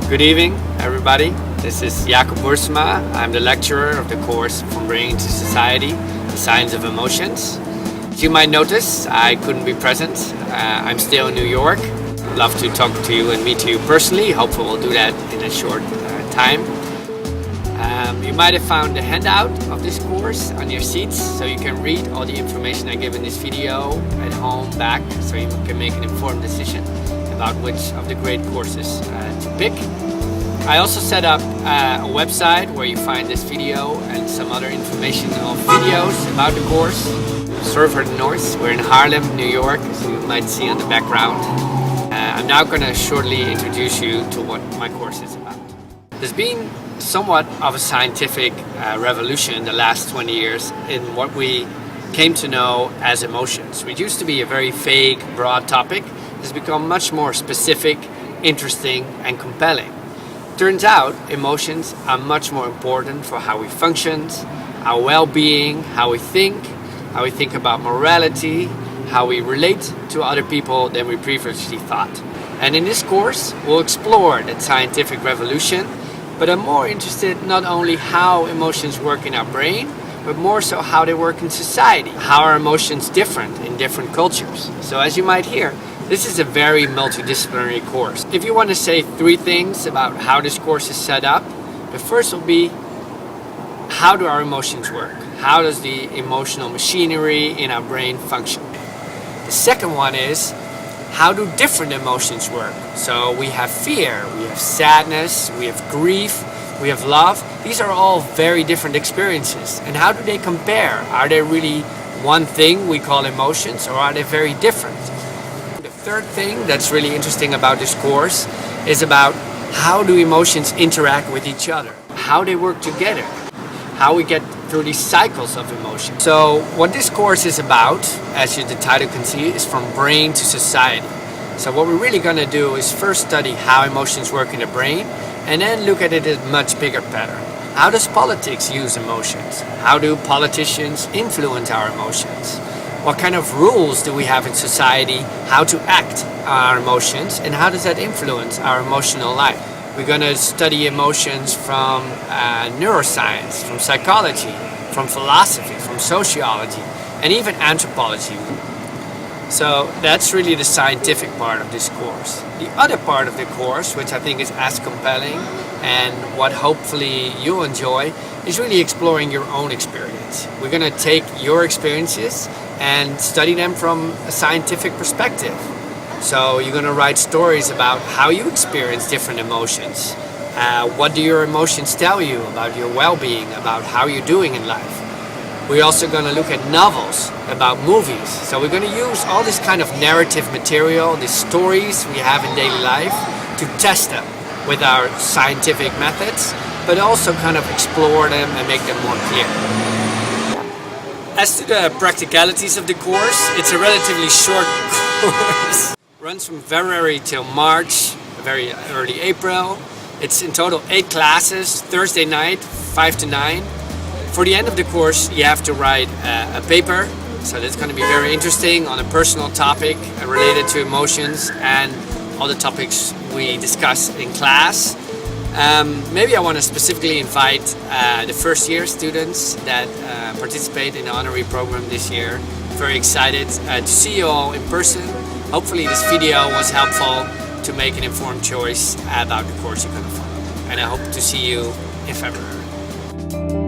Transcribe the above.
Good evening, everybody. This is Boersema. I'm the lecturer of the course From Brain to Society, the Science of Emotions. As you might notice, I couldn't be present. I'm still in New York. Love to talk to you and meet you personally. Hopefully we'll do that in a short time. You might have found the handout of this course on your seats, so you can read all the information I give in this video at home, back, so you can make an informed decision about which of the great courses to pick. I also set up a website where you find this video and some other informational videos about the course. Sorry for the noise. We're in Harlem, New York, as you might see in the background. I'm now going to shortly introduce you to what my course is about. There's been somewhat of a scientific revolution in the last 20 years in what we came to know as emotions. It used to be a very vague, broad topic. It's become much more specific, interesting, and compelling. Turns out emotions are much more important for how we function, our well-being, how we think about morality, how we relate to other people than we previously thought. And in this course, we'll explore that scientific revolution, but I'm more interested not only how emotions work in our brain, but more so how they work in society. How are emotions different in different cultures? So as you might hear, this is a very multidisciplinary course. If you want to say 3 things about how this course is set up, the first will be, how do our emotions work? How does the emotional machinery in our brain function? The second one is, how do different emotions work? So we have fear, we have sadness, we have grief, we have love. These are all very different experiences. And how do they compare? Are they really one thing we call emotions, or are they very different? The third thing that's really interesting about this course is about how do emotions interact with each other, how they work together, how we get through these cycles of emotion. So what this course is about, as the title can see, is From Brain to Society. So what we're really going to do is first study how emotions work in the brain, and then look at it in a much bigger pattern. How does politics use emotions? How do politicians influence our emotions? What kind of rules do we have in society how to act our emotions, and how does that influence our emotional life? We're going to study emotions from neuroscience, from psychology, from philosophy, from sociology, and even anthropology. So that's really the scientific part of this course. The other part of the course, which I think is as compelling and what hopefully you'll enjoy, is really exploring your own experience. We're going to take your experiences and study them from a scientific perspective. So you're going to write stories about how you experience different emotions. What do your emotions tell you about your well-being, about how you're doing in life? We're also going to look at novels, about movies. So we're going to use all this kind of narrative material, these stories we have in daily life, to test them with our scientific methods, but also kind of explore them and make them more clear. As to the practicalities of the course, it's a relatively short course. Runs from February till March, very early April. It's in total 8 classes, Thursday night, 5 to 9. For the end of the course, you have to write a paper. So that's going to be very interesting on a personal topic related to emotions and all the topics we discuss in class. Maybe I want to specifically invite the first year students that participate in the honorary program this year. Very excited to see you all in person. Hopefully this video was helpful to make an informed choice about the course you're going to follow. And I hope to see you in February.